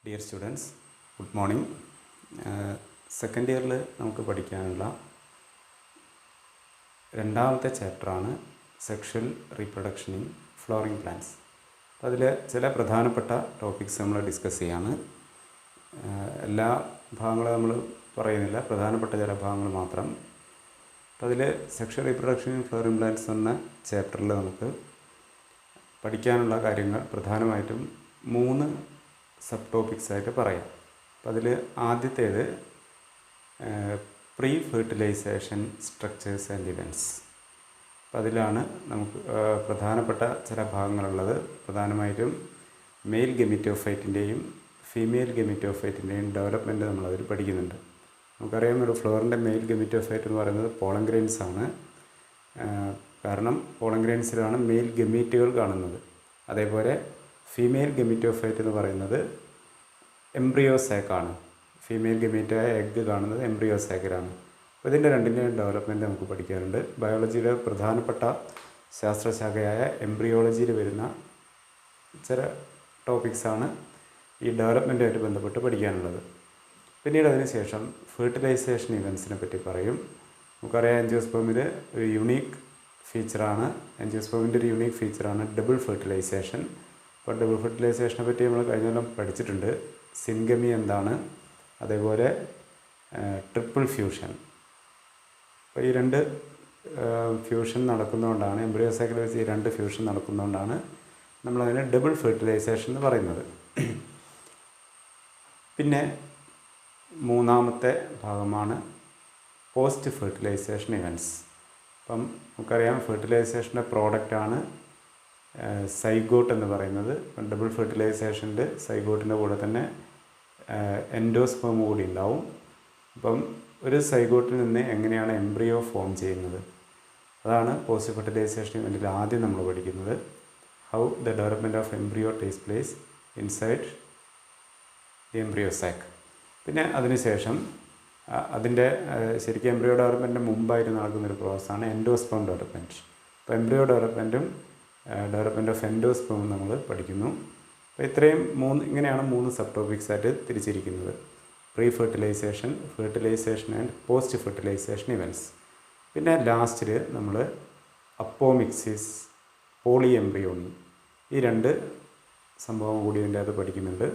Dear students, good morning. Second ഇയറിൽ നമുക്ക് പഠിക്കാനുള്ള രണ്ടാമത്തെ ചാപ്റ്ററാണ് sexual reproduction in flowering plants. അപ്പോൾ അതിൽ ചില പ്രധാനപ്പെട്ട ടോപ്പിക്സ് നമ്മൾ ഡിസ്കസ് ചെയ്യാണ്. എല്ലാ ഭാഗങ്ങളും നമ്മൾ പറയുന്നില്ല, പ്രധാനപ്പെട്ട ചില ഭാഗങ്ങൾ മാത്രം. അപ്പോൾ അതിൽ sexual reproduction in flowering plants എന്ന ചാപ്റ്ററിൽ നമുക്ക് പഠിക്കാനുള്ള കാര്യങ്ങൾ പ്രധാനമായിട്ടും 3 സബ് ടോപ്പിക്സായിട്ട് പറയാം. അപ്പോൾ അതിൽ ആദ്യത്തേത് pre fertilisation structures and events. അപ്പോൾ അതിലാണ് നമുക്ക് പ്രധാനപ്പെട്ട ചില ഭാഗങ്ങളുള്ളത്. പ്രധാനമായിട്ടും മെയിൽ ഗെമിറ്റോഫൈറ്റിൻ്റെയും ഫീമെയിൽ ഗെമിറ്റോഫൈറ്റിൻ്റെയും ഡെവലപ്മെൻറ്റ് നമ്മളതിൽ പഠിക്കുന്നുണ്ട്. നമുക്കറിയാം, ഒരു ഫ്ലവറിൻ്റെ മെയിൽ ഗെമിറ്റോഫൈറ്റ് എന്ന് പറയുന്നത് പോളൻ ഗ്രെയിൻസ് ആണ്. കാരണം പോളൻ ഗ്രെയിൻസിലാണ് മെയിൽ ഗെമീറ്റുകൾ കാണുന്നത്. അതേപോലെ ഫീമെയിൽ ഗെമിറ്റോഫൈറ്റ് എന്ന് പറയുന്നത് എംബ്രിയോസാക്കാണ്. ഫീമെയിൽ ഗെമീറ്റായ എഗ്ഗ് കാണുന്നത് എംബ്രിയോസാക്കിലാണ്. അപ്പോൾ ഇതിൻ്റെ രണ്ടിൻ്റെയും ഡെവലപ്മെൻറ്റ് നമുക്ക് പഠിക്കാറുണ്ട്. ബയോളജിയുടെ പ്രധാനപ്പെട്ട ശാസ്ത്രശാഖയായ എംബ്രിയോളജിയിൽ വരുന്ന ചില ടോപ്പിക്സാണ് ഈ ഡെവലപ്മെൻറ്റുമായിട്ട് ബന്ധപ്പെട്ട് പഠിക്കാനുള്ളത്. പിന്നീട് അതിന് ശേഷം ഫെർട്ടിലൈസേഷൻ ഇവൻറ്റ്സിനെ പറ്റി പറയും. നമുക്കറിയാം, ആൻജിയോസ്പേമിൽ ഒരു യുണീക്ക് ഫീച്ചറാണ്, ആൻജിയോസ്പേമിൻ്റെ ഒരു യുണീക്ക് ഫീച്ചറാണ് ഡബിൾ ഫെർട്ടിലൈസേഷൻ. അപ്പോൾ ഡബിൾ ഫെർട്ടിലൈസേഷനെ പറ്റി നമ്മൾ കഴിഞ്ഞ കൊല്ലം പഠിച്ചിട്ടുണ്ട്. സിൻഗമി എന്താണ്, അതേപോലെ ട്രിപ്പിൾ ഫ്യൂഷൻ. അപ്പോൾ ഈ 2 ഫ്യൂഷൻ നടക്കുന്നതുകൊണ്ടാണ്, എംബ്രിയോസാക്കിൽ വെച്ച് ഈ 2 ഫ്യൂഷൻ നടക്കുന്നതുകൊണ്ടാണ് നമ്മളതിനെ ഡബിൾ ഫെർട്ടിലൈസേഷൻ എന്ന് പറയുന്നത്. പിന്നെ മൂന്നാമത്തെ ഭാഗമാണ് പോസ്റ്റ് ഫെർട്ടിലൈസേഷൻ ഇവൻറ്റ്സ്. അപ്പം നമുക്കറിയാം, ഫെർട്ടിലൈസേഷൻ്റെ പ്രോഡക്റ്റാണ് സൈഗോട്ട് എന്ന് പറയുന്നത്. ഡബിൾ ഫെർട്ടിലൈസേഷനിൽ സൈഗോട്ടിൻ്റെ കൂടെ തന്നെ എൻഡോസ്പേം കൂടി ഉണ്ടാവും. അപ്പം ഒരു സൈഗോട്ടിൽ നിന്ന് എങ്ങനെയാണ് എംബ്രിയോ ഫോം ചെയ്യുന്നത്, അതാണ് പോസ്റ്റ് ഫെർട്ടിലൈസേഷൻ ഇവൻറ്റിൽ ആദ്യം നമ്മൾ പഠിക്കുന്നത്. How the development of embryo takes place inside the embryo sac. പിന്നെ അതിനുശേഷം അതിൻ്റെ ശരിക്കും എംബ്രിയോ ഡെവലപ്മെൻറ്റിന് മുമ്പായിട്ട് നടക്കുന്നൊരു പ്രോസസ്സാണ് എൻഡോസ്പേം ഡെവലപ്മെൻറ്റ്. അപ്പോൾ എംബ്രിയോ ഡെവലപ്മെൻറ്റും ഡെവലപ്മെൻറ്റ് ഓഫ് എൻഡോസ്പേം നമ്മൾ പഠിക്കുന്നു. അപ്പോൾ ഇത്രയും ഇങ്ങനെയാണ് 3 സബ് ടോപ്പിക്സായിട്ട് തിരിച്ചിരിക്കുന്നത്: pre fertilization, fertilization and post fertilization events. പിന്നെ ലാസ്റ്റിൽ നമ്മൾ അപ്പോമിക്സിസ്, പോളി എംബ്രിയോണി, ഈ 2 സംഭവം കൂടി ഇതിൻ്റെ അകത്ത് പഠിക്കുന്നുണ്ട്.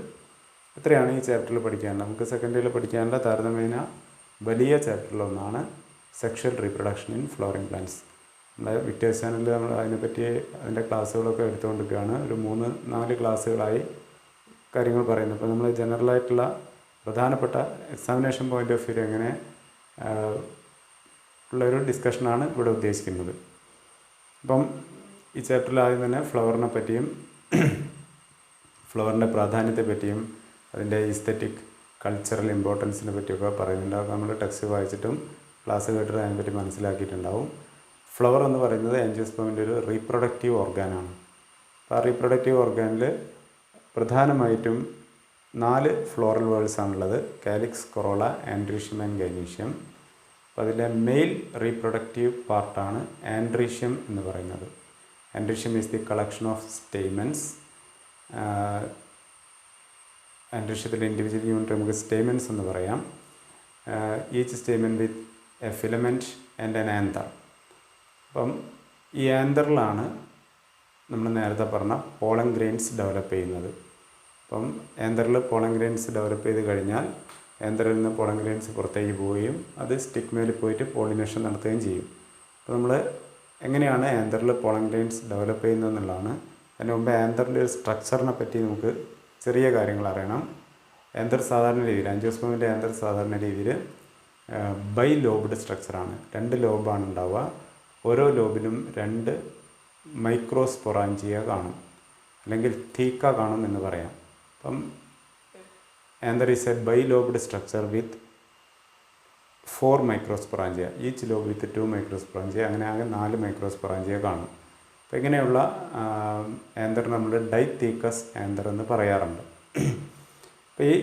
ഇത്രയാണ് ഈ ചാപ്റ്ററിൽ പഠിക്കാനുള്ളത്. നമുക്ക് സെക്കൻഡ് ഇയറിൽ പഠിക്കാനുള്ള താരതമ്യേന വലിയ ചാപ്റ്ററിലൊന്നാണ് sexual reproduction in flowering plants. നമ്മുടെ വിക്ടേഴ്സ് ചാനലിൽ നമ്മൾ അതിനെപ്പറ്റി അതിൻ്റെ ക്ലാസ്സുകളൊക്കെ എടുത്തുകൊണ്ടിരിക്കുകയാണ്. ഒരു 3-4 ക്ലാസ്സുകളായി കാര്യങ്ങൾ പറയുന്നു. അപ്പോൾ നമ്മൾ ജനറലായിട്ടുള്ള പ്രധാനപ്പെട്ട എക്സാമിനേഷൻ പോയിൻ്റ് ഓഫ് വ്യൂ എങ്ങനെ ഉള്ളൊരു ഡിസ്കഷനാണ് ഇവിടെ ഉദ്ദേശിക്കുന്നത്. അപ്പം ഈ ചാപ്റ്ററിൽ ആദ്യം തന്നെ ഫ്ലവറിനെ പറ്റിയും ഫ്ലവറിൻ്റെ പ്രാധാന്യത്തെ പറ്റിയും അതിൻ്റെ ഈസ്തെറ്റിക് കൾച്ചറൽ ഇമ്പോർട്ടൻസിനെ പറ്റിയൊക്കെ പറയുന്നുണ്ട്. അപ്പോൾ നമ്മൾ ടെക്സ്റ്റ് വായിച്ചിട്ടും ക്ലാസ് കേട്ടിട്ട് അതിനെപ്പറ്റി മനസ്സിലാക്കിയിട്ടുണ്ടാവും. ഫ്ലവർ എന്ന് പറയുന്നത് ആൻജിയോസ്പേമിൻ്റെ ഒരു റീപ്രൊഡക്റ്റീവ് ഓർഗാനാണ്. അപ്പോൾ ആ റീപ്രൊഡക്റ്റീവ് ഓർഗാനിൽ പ്രധാനമായിട്ടും 4 ഫ്ലോറൽ വേൾഡ്സ് ആണുള്ളത്: calyx, corolla, androecium and gynoecium. അപ്പോൾ അതിലെ മെയിൽ റീപ്രൊഡക്റ്റീവ് പാർട്ടാണ് ആൻഡ്രീഷ്യം എന്ന് പറയുന്നത്. Androecium is the collection of stamens. ആൻഡ്രീഷ്യത്തിലെ ഇൻഡിവിജ്വൽ യൂണിറ്റ് നമുക്ക് സ്റ്റേമൻസ് എന്ന് പറയാം. Each stamen with a filament and an anther. അപ്പം ഈ ആന്തറിലാണ് നമ്മൾ നേരത്തെ പറഞ്ഞ പോളൻ ഗ്രെയിൻസ് ഡെവലപ്പ് ചെയ്യുന്നത്. അപ്പം ആന്തറിൽ പോളൻ ഗ്രെയിൻസ് ഡെവലപ്പ് ചെയ്ത് കഴിഞ്ഞാൽ ആന്തറിൽ നിന്ന് പോളൻ ഗ്രെയിൻസ് പുറത്തേക്ക് പോവുകയും അത് സ്റ്റിഗ്മയിൽ പോയിട്ട് പോളിനേഷൻ നടത്തുകയും ചെയ്യും. അപ്പോൾ നമ്മൾ എങ്ങനെയാണ് ആന്തറിൽ പോളൻ ഗ്രെയിൻസ് ഡെവലപ്പ് ചെയ്യുന്നത് എന്നുള്ളതാണ്. അതിന് മുമ്പ് ആന്തറിൻ്റെ ഒരു സ്ട്രക്ചറിനെ പറ്റി നമുക്ക് ചെറിയ കാര്യങ്ങൾ അറിയണം. ആന്തർ സാധാരണ രീതിയിൽ, ആൻജിയോസ്പേമിൻ്റെ ആന്തർ സാധാരണ രീതിയിൽ ബൈ ലോബ്ഡ് സ്ട്രക്ചറാണ്. 2 ലോബാണ് ഉണ്ടാവുക. ഓരോ ലോബിലും 2 മൈക്രോസ്പൊറാഞ്ചിയ കാണും, അല്ലെങ്കിൽ തീക്ക കാണും എന്ന് പറയാം. അപ്പം anther is a bilobed structure with 4 microsporangia, each lobe with 2 microsporangia, അങ്ങനെ ആകെ 4 മൈക്രോസ്പൊറാഞ്ചിയ കാണും. അപ്പോൾ ഇങ്ങനെയുള്ള ആന്തർ നമ്മൾ ഡൈത്തീക്കസ് ആന്തർ എന്ന് പറയാറുണ്ട്. അപ്പോൾ ഈ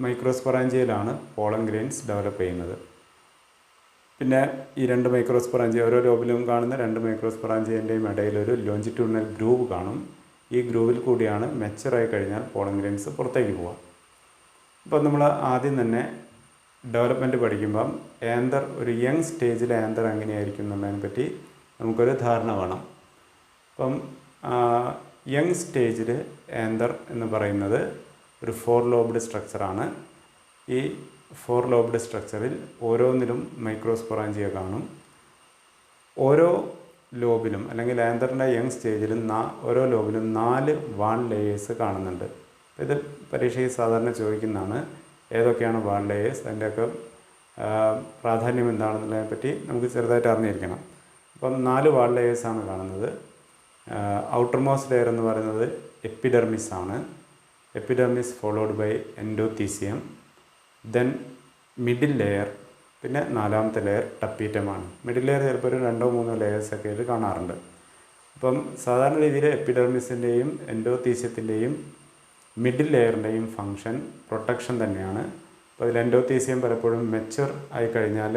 മൈക്രോസ്പൊറാഞ്ചിയയിലാണ് പോളൻ ഗ്രെയിൻസ് ഡെവലപ്പ് ചെയ്യുന്നത്. പിന്നെ ഈ 2 മൈക്രോസ്പൊറാഞ്ചിയ, ഓരോ ലോബിലും കാണുന്ന 2 മൈക്രോസ്പൊറാഞ്ചിയൻ്റെയും ഇടയിലൊരു ലോഞ്ചിറ്റ്യൂഡിനൽ ഗ്രൂവ് കാണും. ഈ ഗ്രൂവിൽ കൂടിയാണ് മെച്ചറായി കഴിഞ്ഞാൽ പോളൻ ഗ്രെയിൻസ് പുറത്തേക്ക് പോവുക. അപ്പോൾ നമ്മൾ ആദ്യം തന്നെ ഡെവലപ്മെൻറ്റ് പഠിക്കുമ്പം ആന്തർ ഒരു യങ് സ്റ്റേജിലെ ആന്തർ എങ്ങനെയായിരിക്കും എന്നുള്ളതിനെ പറ്റി നമുക്കൊരു ധാരണ വേണം. അപ്പം യങ് സ്റ്റേജിൽ ആന്തർ എന്ന് പറയുന്നത് ഒരു 4 ലോബ്ഡ് സ്ട്രക്ചറാണ്. ഈ 4 ലോബ്ഡ് സ്ട്രക്ചറിൽ ഓരോന്നിലും മൈക്രോസ്പൊറാഞ്ചിയ കാണും. ഓരോ ലോബിലും അല്ലെങ്കിൽ ആന്തറിൻ്റെ യങ് സ്റ്റേജിലും ഓരോ ലോബിലും 4 വാൾ ലെയേഴ്സ് കാണുന്നുണ്ട്. ഇത് പരീക്ഷയിൽ സാധാരണ ചോദിക്കുന്നതാണ്, ഏതൊക്കെയാണ് വാൾ ലെയേഴ്സ്, അതിൻ്റെയൊക്കെ പ്രാധാന്യം എന്താണെന്നുള്ളതിനെ പറ്റി നമുക്ക് ചെറുതായിട്ട് അറിഞ്ഞിരിക്കണം. അപ്പം 4 വാൾ ലെയേഴ്സാണ് കാണുന്നത്. ഔട്ടർ മോസ്റ്റ് ലെയർ എന്ന് പറയുന്നത് എപ്പിഡെർമിസ് ആണ്. Epidermis followed by endothecium, then middle layer, പിന്നെ 4ാമത്തെ ലെയർ ടപ്പീറ്റമാണ്. മിഡിൽ ലെയർ ചിലപ്പോൾ ഒരു 2-3 ലെയേഴ്സൊക്കെ ആയിട്ട് കാണാറുണ്ട്. അപ്പം സാധാരണ രീതിയിൽ എപ്പിഡെർമിസിൻ്റെയും എൻഡോത്തീസ്യത്തിൻ്റെയും മിഡിൽ ലെയറിൻ്റെയും ഫങ്ഷൻ പ്രൊട്ടക്ഷൻ തന്നെയാണ്. അപ്പോൾ അതിൽ എൻഡോത്തീസ്യം പലപ്പോഴും മെച്ചുർ ആയിക്കഴിഞ്ഞാൽ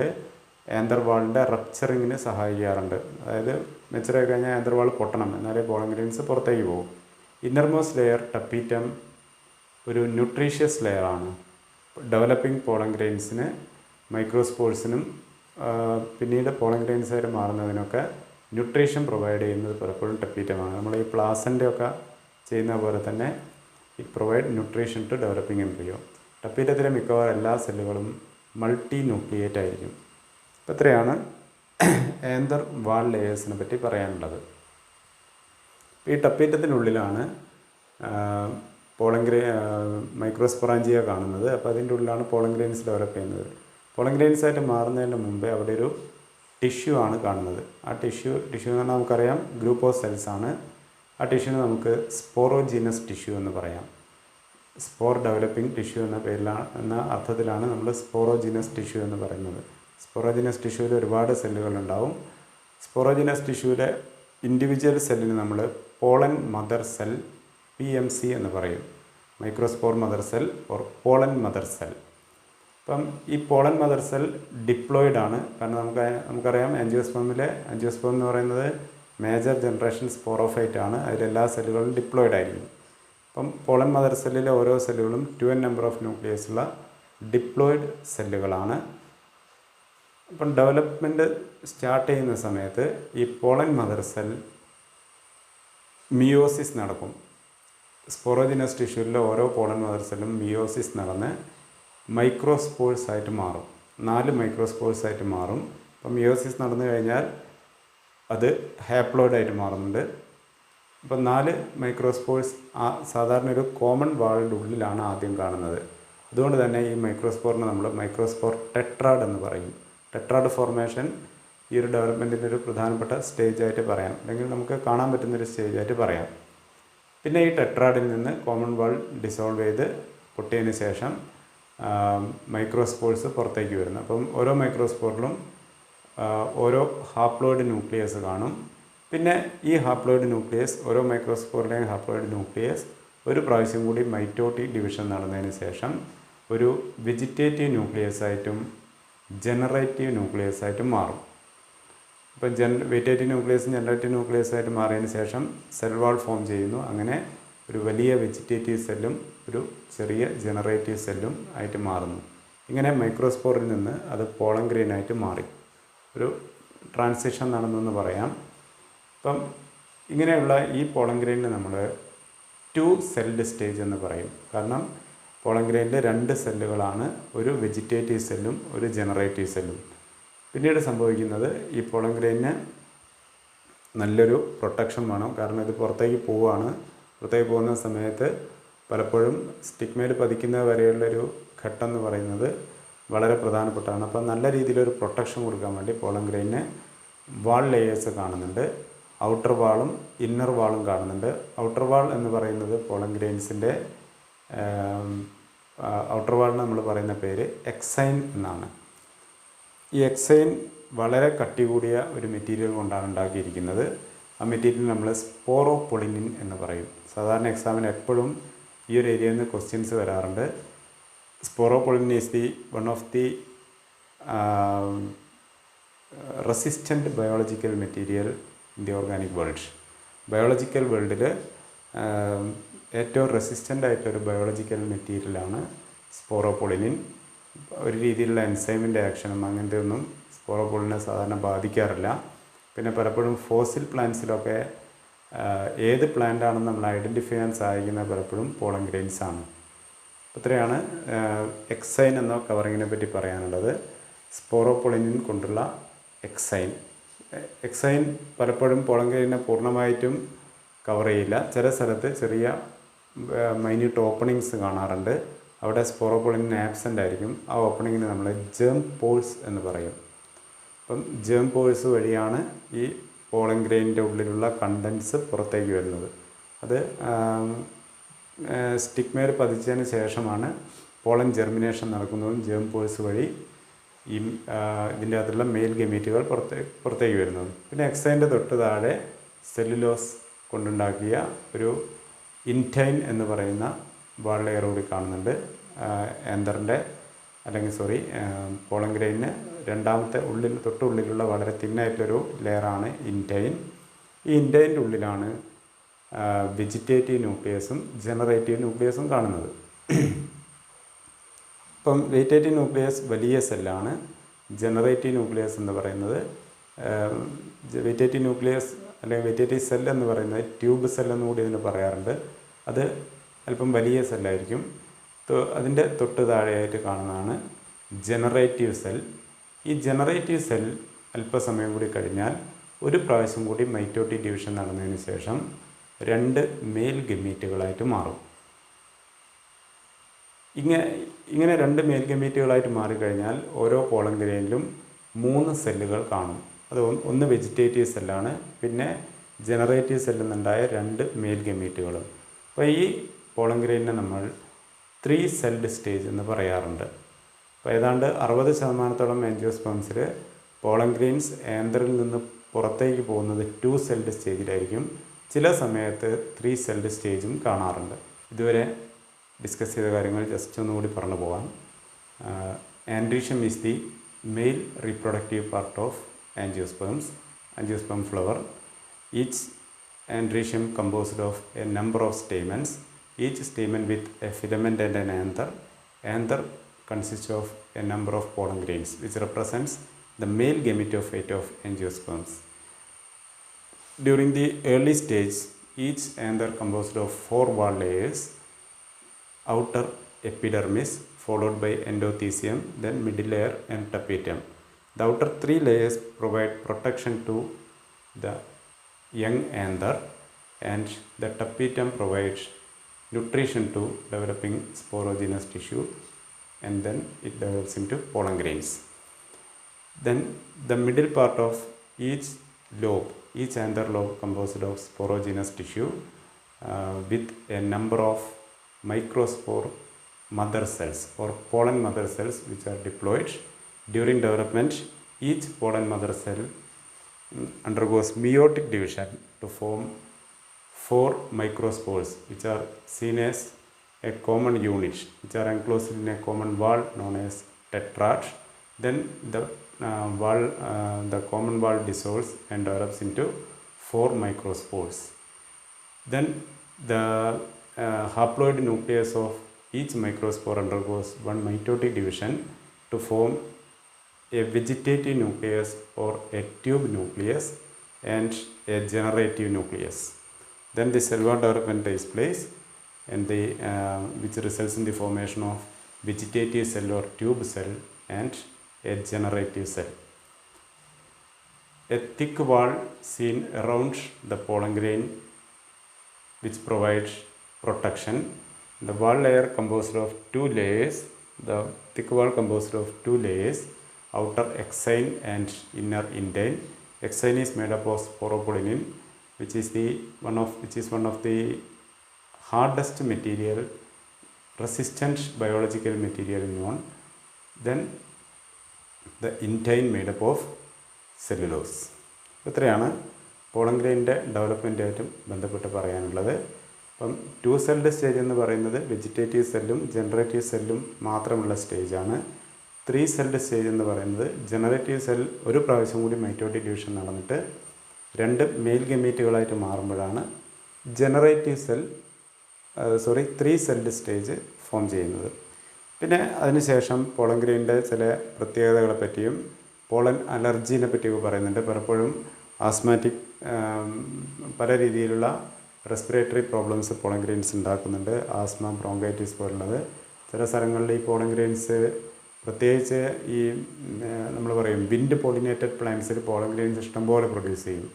ആന്തർവാളിൻ്റെ റപ്ചറിങ്ങിന് സഹായിക്കാറുണ്ട്. അതായത് മെച്ചുർ ആയി കഴിഞ്ഞാൽ ആന്തർവാൾ പൊട്ടണം, എന്നാലേ പോളൻ ഗ്രെയിൻസ് പുറത്തേക്ക് പോകും. ഇന്നർമോസ്റ്റ് ലെയർ ടപ്പീറ്റം ഒരു ന്യൂട്രീഷ്യസ് ലെയറാണ്. ഡെവലപ്പിംഗ് പോളൻ ഗ്രെയിൻസിന്, മൈക്രോസ്പോർട്സിനും പിന്നീട് പോളൻ ഗ്രെയിൻസായിട്ട് മാറുന്നതിനൊക്കെ ന്യൂട്രീഷൻ പ്രൊവൈഡ് ചെയ്യുന്നത് പലപ്പോഴും ടപ്പീറ്റമാണ്. നമ്മൾ ഈ പ്ലാസൻ്റെയൊക്കെ ചെയ്യുന്ന പോലെ തന്നെ it provide nutrition to developing embryo. ടപ്പീറ്റത്തിലെ മിക്കവാറും എല്ലാ സെല്ലുകളും മൾട്ടി ന്യൂക്ലിയേറ്റ് ആയിരിക്കും. അപ്പോൾ ഇത്രയാണ് ആന്തർ വാൾ ലെയേഴ്സിനെ പറ്റി പറയാനുള്ളത്. ഈ ടപ്പീറ്റത്തിനുള്ളിലാണ് മൈക്രോസ്പൊറാഞ്ചിയ കാണുന്നത്. അപ്പോൾ അതിൻ്റെ ഉള്ളിലാണ് പോളൻ ഗ്രെയിൻസ് ഡെവലപ്പ് ചെയ്യുന്നത്. പോളൻ ഗ്രെയിൻസായിട്ട് മാറുന്നതിന് മുമ്പേ അവിടെ ഒരു ടിഷ്യൂ ആണ് കാണുന്നത്. ആ ടിഷ്യൂ എന്ന് പറഞ്ഞാൽ നമുക്കറിയാം ഗ്രൂപ്പ് ഓഫ് സെൽസ് ആണ്. ആ ടിഷ്യൂവിന് നമുക്ക് സ്പോറോജീനസ് ടിഷ്യൂ എന്ന് പറയാം. സ്പോർ ഡെവലപ്പിംഗ് ടിഷ്യൂ എന്ന അർത്ഥത്തിലാണ് നമ്മൾ സ്പോറോജീനസ് ടിഷ്യൂ എന്ന് പറയുന്നത്. സ്പോറോജീനസ് ടിഷ്യൂവിൽ ഒരുപാട് സെല്ലുകളുണ്ടാവും. സ്പോറോജീനസ് ടിഷ്യൂവിലെ ഇൻഡിവിജ്വൽ സെല്ലിന് നമ്മൾ പോളൻ മദർ സെൽ PMC എന്ന് പറയും. Microspore mother cell or pollen mother cell. അപ്പം ഈ പോളൻ മദർ സെൽ ഡിപ്ലോയിഡ് ആണ്. കാരണം നമുക്കറിയാം ആൻജിയോസ്പേം എന്ന് പറയുന്നത് മേജർ ജനറേഷൻ സ്പോറോഫൈറ്റ് ആണ്. അതിലെല്ലാ സെല്ലുകളും ഡിപ്ലോയിഡ് ആയിരിക്കും. അപ്പം പോളൻ മദർ സെല്ലിലെ ഓരോ സെല്ലുകളും 2n നമ്പർ ഓഫ് ന്യൂക്ലിയസ് ഉള്ള ഡിപ്ലോയിഡ് സെല്ലുകളാണ്. അപ്പം ഡെവലപ്മെൻറ്റ് സ്റ്റാർട്ട് ചെയ്യുന്ന സമയത്ത് ഈ പോളൻ മദർ സെൽ മിയോസിസ് നടക്കും. സ്പോറോജിനസ് ടിഷ്യൂവിലെ ഓരോ പോളൻ മദർ സെല്ലും മിയോസിസ് നടന്ന് മൈക്രോസ്പോർസ് ആയിട്ട് മാറും. 4 മൈക്രോസ്പോർസ് ആയിട്ട് മാറും. അപ്പം മിയോസിസ് നടന്നു കഴിഞ്ഞാൽ അത് ഹാപ്ലോയിഡ് ആയിട്ട് മാറുന്നുണ്ട്. അപ്പം 4 മൈക്രോസ്പോർസ് സാധാരണ ഒരു കോമൺ വാളിൻ്റെ ഉള്ളിലാണ് ആദ്യം കാണുന്നത്. അതുകൊണ്ട് തന്നെ ഈ മൈക്രോസ്പോറിനെ നമ്മൾ മൈക്രോസ്പോർ ടെട്രാഡ് എന്ന് പറയും. ടെട്രാഡ് ഫോർമേഷൻ ഈ ഒരു ഡെവലപ്മെൻറ്റിൻ്റെ ഒരു പ്രധാനപ്പെട്ട സ്റ്റേജായിട്ട് പറയാം, അല്ലെങ്കിൽ നമുക്ക് കാണാൻ പറ്റുന്നൊരു സ്റ്റേജായിട്ട് പറയാം. പിന്നെ ഈ ടെട്രാഡിൽ നിന്ന് കോമൺ വാൾ ഡിസോൾവ് ചെയ്ത് പൊട്ടിയതിന് ശേഷം മൈക്രോസ്പോർസ് പുറത്തേക്ക് വരുന്നു. അപ്പം ഓരോ മൈക്രോസ്പോറിലും ഓരോ ഹാപ്ലോയിഡ് ന്യൂക്ലിയസ് കാണും. പിന്നെ ഈ ഹാപ്ലോയിഡ് ന്യൂക്ലിയസ്, ഓരോ മൈക്രോസ്പോറിലെയും ഹാപ്ലോയിഡ് ന്യൂക്ലിയസ് ഒരു പ്രാവശ്യം കൂടി മൈറ്റോട്ടിക് ഡിവിഷൻ നടന്നതിന് ശേഷം ഒരു വെജിറ്റേറ്റീവ് ന്യൂക്ലിയസ് ആയിട്ടും ജനറേറ്റീവ് ന്യൂക്ലിയസ് ആയിട്ടും മാറും. ഇപ്പോൾ വെജിറ്റേറ്റീവ് ന്യൂക്ലിയസും ജനറേറ്റീവ് ന്യൂക്ലിയസ് ആയിട്ട് മാറിയതിന് ശേഷം സെൽ വാൾ ഫോം ചെയ്യുന്നു. അങ്ങനെ ഒരു വലിയ വെജിറ്റേറ്റീവ് സെല്ലും ഒരു ചെറിയ ജനറേറ്റീവ് സെല്ലും ആയിട്ട് മാറുന്നു. ഇങ്ങനെ മൈക്രോസ്പോറിൽ നിന്ന് അത് പോളൻ ഗ്രെയിനായിട്ട് മാറി ഒരു ട്രാൻസിഷൻ നടന്നെന്ന് പറയാം. അപ്പം ഇങ്ങനെയുള്ള ഈ പോളൻ ഗ്രെയിനിന് നമ്മൾ 2 സെൽഡ് സ്റ്റേജ് എന്ന് പറയും. കാരണം പോളൻ ഗ്രെയിനിൽ 2 സെല്ലുകളാണ്, ഒരു വെജിറ്റേറ്റീവ് സെല്ലും ഒരു ജനറേറ്റീവ് സെല്ലും. പിന്നീട് സംഭവിക്കുന്നത് ഈ പോളൻ ഗ്രെയിനിന് നല്ലൊരു പ്രൊട്ടക്ഷൻ വേണം. കാരണം ഇത് പുറത്തേക്ക് പോകുന്ന സമയത്ത് പലപ്പോഴും സ്റ്റിഗ്മയിൽ പതിക്കുന്നത് വരെയുള്ളൊരു ഘട്ടം എന്ന് പറയുന്നത് വളരെ പ്രധാനപ്പെട്ടാണ്. അപ്പം നല്ല രീതിയിലൊരു പ്രൊട്ടക്ഷൻ കൊടുക്കാൻ വേണ്ടി പോളൻ ഗ്രെയിനിന് വാൾ ലെയേഴ്സ് കാണുന്നുണ്ട്. ഔട്ടർ വാളും ഇന്നർ വാളും കാണുന്നുണ്ട്. ഔട്ടർ വാൾ എന്ന് പറയുന്നത് പോളൻ ഗ്രെയിൻസിൻ്റെ ഔട്ടർ വാളിന് നമ്മൾ പറയുന്ന പേര് എക്സൈൻ എന്നാണ്. ഈ എക്സൈൻ വളരെ കട്ടി കൂടിയ ഒരു മെറ്റീരിയൽ കൊണ്ടാണ് ഉണ്ടാക്കിയിരിക്കുന്നത്. ആ മെറ്റീരിയൽ നമ്മൾ സ്പോറോപൊളിനിൻ എന്ന് പറയും. സാധാരണ എക്സാമിന് എപ്പോഴും ഈ ഒരു ഏരിയയിൽ നിന്ന് ക്വസ്റ്റ്യൻസ് വരാറുണ്ട്. Sporopollenin is one of the resistant biological material in the organic world. Biological വേൾഡിൽ ഏറ്റവും റെസിസ്റ്റൻ്റ് ആയിട്ടൊരു ബയോളജിക്കൽ മെറ്റീരിയലാണ് സ്പോറോപൊളിനിൻ. ഒരു രീതിയിലുള്ള എൻസൈമിൻ്റെ ആക്ഷനും അങ്ങനത്തെ ഒന്നും സ്പോറോപൊളിനെ സാധാരണ ബാധിക്കാറില്ല. പിന്നെ പലപ്പോഴും ഫോസിൽ പ്ലാന്റ്സിലൊക്കെ ഏത് പ്ലാന്റ് ആണെന്ന് നമ്മൾ ഐഡൻറ്റിഫൈ ചെയ്യാൻ സഹായിക്കുന്ന പലപ്പോഴും പോളൻ ഗ്രെയിൻസ് ആണ്. ഇത്രയാണ് എക്സൈൻ എന്ന കവറിങ്ങിനെ പറ്റി പറയാനുള്ളത്. സ്പോറോപൊളിനിൻ കൊണ്ടുള്ള എക്സൈൻ. എക്സൈൻ പലപ്പോഴും പോളൻ ഗ്രെയിനെ പൂർണ്ണമായിട്ടും കവർ ചെയ്യില്ല. ചില സ്ഥലത്ത് ചെറിയ മൈന്യൂട്ട് ഓപ്പണിങ്സ് കാണാറുണ്ട്. അവിടെ സ്പോറോപൊളിനിൻ ആബ്സെൻ്റ് ആയിരിക്കും. ആ ഓപ്പണിങ്ങിന് നമ്മൾ ജേം പോഴ്സ് എന്ന് പറയും. അപ്പം ജേം പോഴ്സ് വഴിയാണ് ഈ പോളൻ ഗ്രെയിനിൻ്റെ ഉള്ളിലുള്ള കണ്ടൻസ് പുറത്തേക്ക് വരുന്നത്. അത് സ്റ്റിഗ്മയിൽ പതിച്ചതിന് ശേഷമാണ് പോളൻ ജെർമിനേഷൻ നടക്കുന്നതും ജേം പോഴ്സ് വഴി ഈ ഇതിൻ്റെ അകത്തുള്ള മെയിൽ ഗമീറ്റുകൾ പുറത്തേക്ക് വരുന്നത്. പിന്നെ എക്സൈൻ്റെ തൊട്ട് താഴെ സെല്ലുലോസ് കൊണ്ടുണ്ടാക്കിയ ഒരു ഇൻറ്റൈൻ എന്ന് പറയുന്ന വാൾ ലെയർ കൂടി കാണുന്നുണ്ട്. ആന്തറിൻ്റെ പോളൻ ഗ്രെയിനിന് രണ്ടാമത്തെ തൊട്ടുള്ളിലുള്ള വളരെ തിന്നായിട്ടുള്ളൊരു ലെയറാണ് ഇൻറ്റൈൻ. ഈ ഇൻറ്റൈൻ്റെ ഉള്ളിലാണ് വെജിറ്റേറ്റീവ് ന്യൂക്ലിയസും ജനറേറ്റീവ് ന്യൂക്ലിയസും കാണുന്നത്. ഇപ്പം വെജിറ്റേറ്റീവ് ന്യൂക്ലിയസ് വലിയ സെല്ലാണ്. ജനറേറ്റീവ് ന്യൂക്ലിയസ് എന്ന് പറയുന്നത് വെജിറ്റേറ്റീവ് ന്യൂക്ലിയസ് അല്ലെങ്കിൽ വെജിറ്റേറ്റീവ് സെൽ എന്ന് പറയുന്നത് ട്യൂബ് സെൽ എന്നും കൂടി ഇതിന് പറയാറുണ്ട്. അത് അല്പം വലിയ സെല്ലായിരിക്കും. അതിൻ്റെ തൊട്ട് താഴെയായിട്ട് കാണുന്നതാണ് ജനറേറ്റീവ് സെൽ. ഈ ജനറേറ്റീവ് സെൽ അല്പസമയം കൂടി കഴിഞ്ഞാൽ ഒരു പ്രാവശ്യം കൂടി മൈറ്റോട്ടിക് ഡിവിഷൻ നടന്നതിന് ശേഷം 2 മെയിൽ ഗമീറ്റുകളായിട്ട് മാറും. ഇങ്ങനെ 2 മെയിൽ ഗമീറ്റുകളായിട്ട് മാറിക്കഴിഞ്ഞാൽ ഓരോ പോളൻ ഗ്രെയിനിലും 3 സെല്ലുകൾ കാണും. അത് ഒന്ന് വെജിറ്റേറ്റീവ് സെല്ലാണ്, പിന്നെ ജനറേറ്റീവ് സെല്ലിൽ നിന്നുണ്ടായ 2 മെയിൽ ഗമീറ്റുകളും. അപ്പോൾ ഈ പോളൻ ഗ്രെയിനിനെ നമ്മൾ 3 സെൽഡ് സ്റ്റേജ് എന്ന് പറയാറുണ്ട്. അപ്പോൾ ഏതാണ്ട് 60% ആൻജിയോസ്പേംസിൽ പോളൻ ഗ്രെയിൻസ് ആന്തറിൽ നിന്ന് പുറത്തേക്ക് പോകുന്നത് 2 സെൽഡ് സ്റ്റേജിലായിരിക്കും. ചില സമയത്ത് 3 സെൽഡ് സ്റ്റേജും കാണാറുണ്ട്. ഇതുവരെ ഡിസ്കസ് ചെയ്ത കാര്യങ്ങൾ ജസ്റ്റ് ഒന്നുകൂടി പറഞ്ഞു പോകാം. Androecium is the mail reproductive part of angiosperm flower. Each androecium composed of a number of stamens, each stamen with a filament and an anther. Anther consists of a number of pollen grains, which represents the male gametophyte of angiosperms. During the early stage, each anther composed of 4 wall layers: outer epidermis, followed by endothecium, then middle layer and tapetum. The outer 3 layers provide protection to the young anther, and the tapetum provides nutrition to developing sporogenous tissue, and then it develops into pollen grains. Then the middle part of each anther lobe composed of sporogenous tissue with a number of microspore mother cells or pollen mother cells which are diploid. During development, each pollen mother cell undergoes meiotic division to form 4 microspores, which are seen as a common unit, which are enclosed in a common wall known as tetrad. Then the common wall dissolves and develops into 4 microspores. Then the haploid nucleus of each microspore undergoes 1 mitotic division to form a vegetative nucleus or a tube nucleus and a generative nucleus. Then the cellular development takes place, and which results in the formation of vegetative cell or tube cell and a generative cell. A thick wall seen around the pollen grain which provides protection. The wall layer composed of 2 layers. The thick wall composed of 2 layers, outer exine and inner intine. Exine is made up of sporopollenin, which is one of the hardest material, resistant biological material known. Then the intine made up of cellulose. ഇത്രയാണ് pollen ഗ്രെയിനിൻ്റെ ഡെവലപ്മെൻറ്റായിട്ടും ബന്ധപ്പെട്ട് പറയാനുള്ളത്. അപ്പം 2 celled stage എന്ന് പറയുന്നത് vegetative സെല്ലും generative സെല്ലും മാത്രമുള്ള സ്റ്റേജാണ്. 3 സെൽഡ് സ്റ്റേജ് എന്ന് പറയുന്നത് ജനറേറ്റീവ് സെൽ ഒരു പ്രാവശ്യം കൂടി മൈറ്റോട്ടിക് ഡിവിഷൻ നടന്നിട്ട് 2 മെയിൽ ഗമീറ്റുകളായിട്ട് മാറുമ്പോഴാണ് 3 സെൽഡ് സ്റ്റേജ് ഫോം ചെയ്യുന്നത്. പിന്നെ അതിനുശേഷം പോളൻ ഗ്രെയിനിൻ്റെ ചില പ്രത്യേകതകളെ പറ്റിയും പോളൻ അലർജീനെ പറ്റിയൊക്കെ പറയുന്നുണ്ട്. പലപ്പോഴും ആസ്മാറ്റിക് പല രീതിയിലുള്ള റെസ്പിറേറ്ററി പ്രോബ്ലംസ് പോളൻ ഗ്രെയിൻസ് ഉണ്ടാക്കുന്നുണ്ട്. ആസ്മ, ബ്രോങ്കൈറ്റിസ് പോലുള്ളത്. ചില സ്ഥലങ്ങളിൽ ഈ പോളൻ ഗ്രെയിൻസ് പ്രത്യേകിച്ച് ഈ നമ്മൾ പറയും വിൻഡ് പോളിനേറ്റഡ് പ്ലാന്റ്സിൽ പോളൻ ഗ്രെയിൻസ് ഇഷ്ടംപോലെ പ്രൊഡ്യൂസ് ചെയ്യും.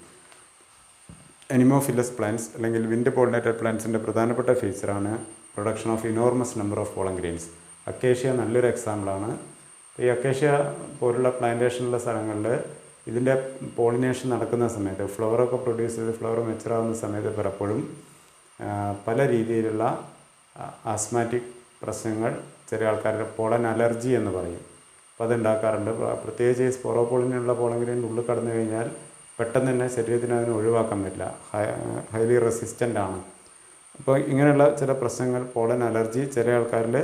എനിമോഫിലസ് പ്ലാന്റ്സ് അല്ലെങ്കിൽ വിൻഡ് പോളിനേറ്റഡ് പ്ലാന്റ്സിൻ്റെ പ്രധാനപ്പെട്ട ഫീച്ചറാണ് production of enormous number of pollen grains. Acacia നല്ലൊരു എക്സാമ്പിളാണ്. ഈ അക്കേഷ്യ പോലുള്ള പ്ലാന്റേഷനുള്ള സ്ഥലങ്ങളിൽ ഇതിൻ്റെ പോളിനേഷൻ നടക്കുന്ന സമയത്ത് ഫ്ലവറൊക്കെ പ്രൊഡ്യൂസ് ചെയ്ത് ഫ്ലവർ മെച്ചറാകുന്ന സമയത്ത് പലപ്പോഴും പല രീതിയിലുള്ള ആസ്മാറ്റിക് പ്രശ്നങ്ങൾ ചില ആൾക്കാരുടെ പോളൻ അലർജി എന്ന് പറയും. അപ്പോൾ അതുണ്ടാക്കാറുണ്ട്. പ്രത്യേകിച്ച് ഈ സ്പോറോപോളിനുള്ള പോളൻ ഗ്രെയിൻ ഉള്ളിൽ കടന്നു കഴിഞ്ഞാൽ പെട്ടെന്ന് തന്നെ ശരീരത്തിന് അതിന് ഒഴിവാക്കാൻ പറ്റില്ല. ഹൈലി റെസിസ്റ്റൻ്റ് ആണ്. അപ്പോൾ ഇങ്ങനെയുള്ള ചില പ്രശ്നങ്ങൾ പോളൻ അലർജി ചില ആൾക്കാരിൽ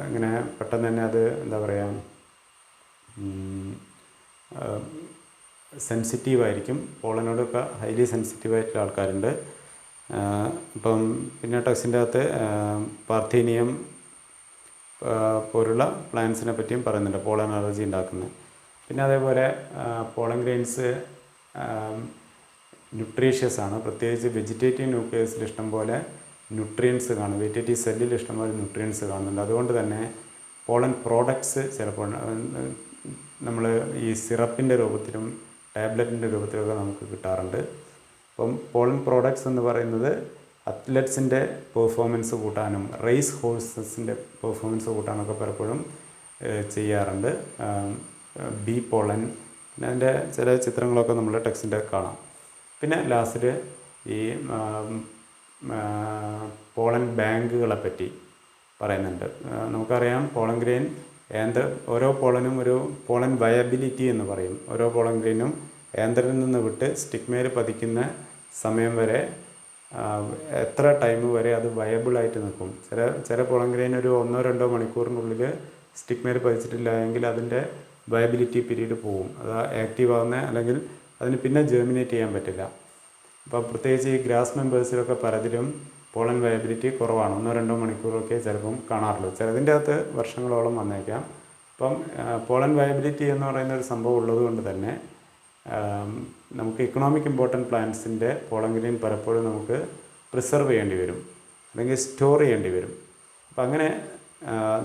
ഇങ്ങനെ പെട്ടെന്ന് തന്നെ അത് എന്താ പറയുക സെൻസിറ്റീവായിരിക്കും. പോളനോടൊക്കെ ഹൈലി സെൻസിറ്റീവായിട്ടുള്ള ആൾക്കാരുണ്ട്. ഇപ്പം പിന്നെ ടെക്സ്റ്റിൻ്റെ അകത്ത് പാർത്തീനിയം പോലുള്ള പ്ലാന്റ്സിനെ പറ്റിയും പറയുന്നുണ്ട് പോളൻ അലർജി ഉണ്ടാക്കുന്നത്. പിന്നെ അതേപോലെ പോളൻ ഗ്രെയിൻസ് ന്യൂട്രീഷ്യസ് ആണ്. പ്രത്യേകിച്ച് വെജിറ്റേറ്റീവ് ന്യൂക്ലിയസിൽ ഇഷ്ടംപോലെ ന്യൂട്രിയൻസ് കാണും. വെജിറ്റേറ്റീവ് സെല്ലിൽ ഇഷ്ടംപോലെ ന്യൂട്രിയൻസ് കാണുന്നുണ്ട്. അതുകൊണ്ട് തന്നെ പോളൻ പ്രോഡക്ട്സ് ചിലപ്പോൾ നമ്മൾ ഈ സിറപ്പിൻ്റെ രൂപത്തിലും ടാബ്ലറ്റിൻ്റെ രൂപത്തിലൊക്കെ നമുക്ക് കിട്ടാറുണ്ട്. അപ്പം പോളൻ പ്രോഡക്ട്സ് എന്ന് പറയുന്നത് അത്ലറ്റ്സിൻ്റെ പെർഫോമൻസ് കൂട്ടാനും റേസ് ഹോഴ്സസിൻ്റെ പെർഫോമൻസ് കൂട്ടാനൊക്കെ പലപ്പോഴും ചെയ്യാറുണ്ട്. ബി പോളൻ, പിന്നെ അതിൻ്റെ ചില ചിത്രങ്ങളൊക്കെ നമ്മൾ ടെക്സ്റ്റിൻ്റെ കാണാം. പിന്നെ ലാസ്റ്റിൽ ഈ പോളൻ ബാങ്കുകളെ പറ്റി പറയുന്നുണ്ട്. നമുക്കറിയാം പോളൻ ഗ്രെയിൻ ഓരോ പോളനും ഒരു പോളൻ വയബിലിറ്റി എന്ന് പറയും. ഓരോ പോളൻ ഗ്രെയിനും ഏന്തറിൽ നിന്ന് വിട്ട് സ്റ്റിഗ്മയിൽ പതിക്കുന്ന സമയം വരെ എത്ര ടൈം വരെ അത് വയബിളായിട്ട് നിൽക്കും. ചില പോളൻ ഗ്രെയിൻ ഒരു 1-2 മണിക്കൂറിനുള്ളിൽ സ്റ്റിഗ്മയിൽ പതിച്ചിട്ടില്ല എങ്കിൽ അതിൻ്റെ വയബിലിറ്റി പീരീഡ് പോവും. അത് ആക്റ്റീവ് ആകുന്ന അല്ലെങ്കിൽ അതിന് പിന്നെ ജെർമിനേറ്റ് ചെയ്യാൻ പറ്റില്ല. അപ്പോൾ പ്രത്യേകിച്ച് ഈ ഗ്രാസ് മെമ്പേഴ്സിലൊക്കെ പലതിലും പോളൻ വയബിലിറ്റി കുറവാണ്. 1-2 മണിക്കൂറൊക്കെ ചിലപ്പം കാണാറുള്ളൂ. ചിലതിൻ്റെ അകത്ത് വർഷങ്ങളോളം വന്നേക്കാം. അപ്പം പോളൻ വയബിലിറ്റി എന്ന് പറയുന്ന ഒരു സംഭവം ഉള്ളത് കൊണ്ട് തന്നെ നമുക്ക് ഇക്കണോമിക് ഇമ്പോർട്ടൻറ്റ് പ്ലാന്റ്സിൻ്റെ പോളൻ ഗ്രെയിൻ പലപ്പോഴും നമുക്ക് പ്രിസർവ് ചെയ്യേണ്ടി വരും അല്ലെങ്കിൽ സ്റ്റോർ ചെയ്യേണ്ടി വരും. അപ്പം അങ്ങനെ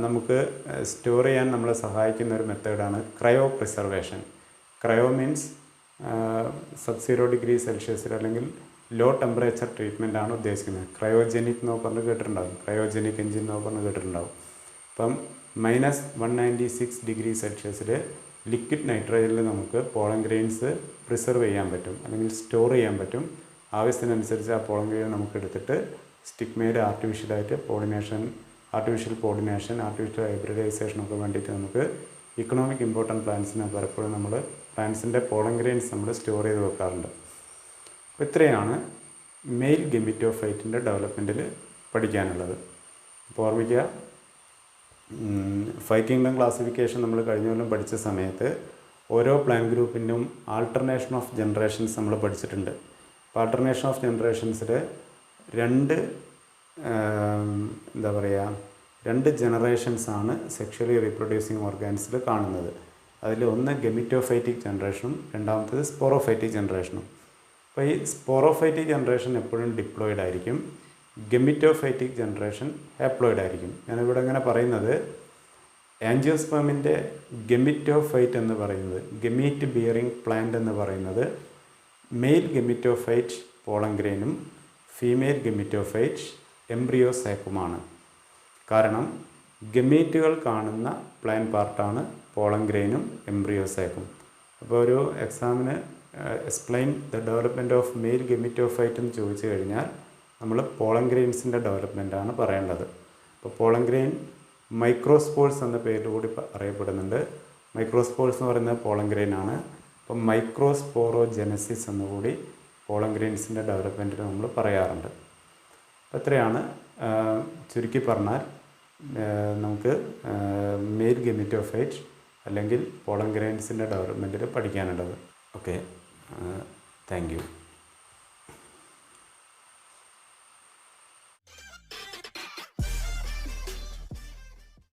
നമുക്ക് സ്റ്റോർ ചെയ്യാൻ നമ്മളെ സഹായിക്കുന്ന ഒരു മെത്തേഡാണ് cryo preservation. Cryo means -0°C അല്ലെങ്കിൽ ലോ ടെമ്പറേച്ചർ ട്രീറ്റ്മെൻ്റ് ആണ് ഉദ്ദേശിക്കുന്നത്. ക്രയോജനിക് എന്ന് പറഞ്ഞ് കേട്ടിട്ടുണ്ടാകും. ക്രയോജനിക് എഞ്ചിൻ എന്ന് പറഞ്ഞ് കേട്ടിട്ടുണ്ടാകും. അപ്പം -196°C ലിക്വിഡ് നൈട്രജനിൽ നമുക്ക് പോളൻ ഗ്രെയിൻസ് പ്രിസർവ് ചെയ്യാൻ പറ്റും അല്ലെങ്കിൽ സ്റ്റോർ ചെയ്യാൻ പറ്റും. ആവശ്യത്തിനനുസരിച്ച് ആ പോളൻ ഗ്രെയിൻ നമുക്ക് എടുത്തിട്ട് സ്റ്റിഗ്മയിൽ ആർട്ടിഫിഷ്യൽ പോളിനേഷൻ, ആർട്ടിഫിഷ്യൽ ഹൈബ്രിഡൈസേഷനൊക്കെ വേണ്ടിയിട്ട് നമുക്ക് ഇക്കണോമിക് ഇമ്പോർട്ടൻറ്റ് പ്ലാന്റ്സിനെ പലപ്പോഴും നമ്മൾ പ്ലാന്റ്സിൻ്റെ പോളൻ ഗ്രെയിൻസ് നമ്മൾ സ്റ്റോർ ചെയ്ത് വെക്കാറുണ്ട്. അപ്പോൾ ഇത്രയാണ് മെയിൽ ഗെമിറ്റോഫൈറ്റിൻ്റെ ഡെവലപ്മെൻറ്റിൽ പഠിക്കാനുള്ളത്. അപ്പോൾ ഓർമ്മിക്കുക, ഫൈറ്റ് കിങ്ഡം ക്ലാസിഫിക്കേഷൻ നമ്മൾ കഴിഞ്ഞ കൊല്ലം പഠിച്ച സമയത്ത് ഓരോ പ്ലാൻ ഗ്രൂപ്പിൻ്റെയും ആൾട്ടർനേഷൻ ഓഫ് ജനറേഷൻസ് നമ്മൾ പഠിച്ചിട്ടുണ്ട്. അപ്പോൾ ആൾട്ടർനേഷൻ ഓഫ് ജനറേഷൻസിൽ രണ്ട് ജനറേഷൻസാണ് സെക്ഷലി റീപ്രൊഡ്യൂസിങ് ഓർഗാൻസിൽ കാണുന്നത്. അതിൽ ഒന്ന് ഗെമിറ്റോഫൈറ്റിക് ജനറേഷനും രണ്ടാമത്തേത് സ്പോറോഫൈറ്റിക് ജനറേഷനും. അപ്പോൾ ഈ സ്പോറോഫൈറ്റിക് ജനറേഷൻ എപ്പോഴും ഡിപ്ലോയിഡ് ആയിരിക്കും, ഗെമിറ്റോഫൈറ്റിക് ജനറേഷൻ ഹാപ്ലോയിഡ് ആയിരിക്കും. ഞാനിവിടെ ഇങ്ങനെ പറയുന്നത് ആൻജിയോസ്പെർമിൻ്റെ ഗെമിറ്റോഫൈറ്റ് എന്ന് പറയുന്നത്, ഗെമീറ്റ് ബിയറിംഗ് പ്ലാന്റ് എന്ന് പറയുന്നത് മെയിൽ ഗെമിറ്റോഫൈറ്റ് പോളൻ ഗ്രെയിനും ഫീമെയിൽ ഗെമിറ്റോഫൈറ്റ് എംബ്രിയോ സാക്കുമാണ്. കാരണം ഗമീറ്റുകൾ കാണുന്ന പ്ലാൻ പാർട്ടാണ് പോളൻ ഗ്രെയിനും എംബ്രിയോ സാക്കും. അപ്പോൾ ഒരു എക്സാമിന് explain the development of male gametophyte എന്ന് ചോദിച്ചു കഴിഞ്ഞാൽ നമ്മൾ പോളൻ ഗ്രെയിൻസിൻ്റെ ഡെവലപ്മെൻറ്റാണ് പറയേണ്ടത്. അപ്പോൾ പോളൻ ഗ്രെയിൻ മൈക്രോസ്പോൾസ് എന്ന പേരിലൂടെ അറിയപ്പെടുന്നുണ്ട്. മൈക്രോസ്പോൾസ് എന്ന് പറയുന്നത് പോളൻ ഗ്രെയിൻ ആണ്. അപ്പം മൈക്രോസ്പോറോജെനസിസ് എന്നുകൂടി പോളൻ ഗ്രെയിൻസിൻ്റെ ഡെവലപ്മെൻറ്റിൽ നമ്മൾ പറയാറുണ്ട്. അപ്പോൾ ഇത്രയാണ് ചുരുക്കി പറഞ്ഞാൽ നമുക്ക് മെയിൽ ഗെമിറ്റോഫൈറ്റ് അല്ലെങ്കിൽ പോളൻ ഗ്രെയിൻസിൻ്റെ ഡെവലപ്മെൻറ്റിൽ പഠിക്കാനുള്ളത്. Okay, thank you.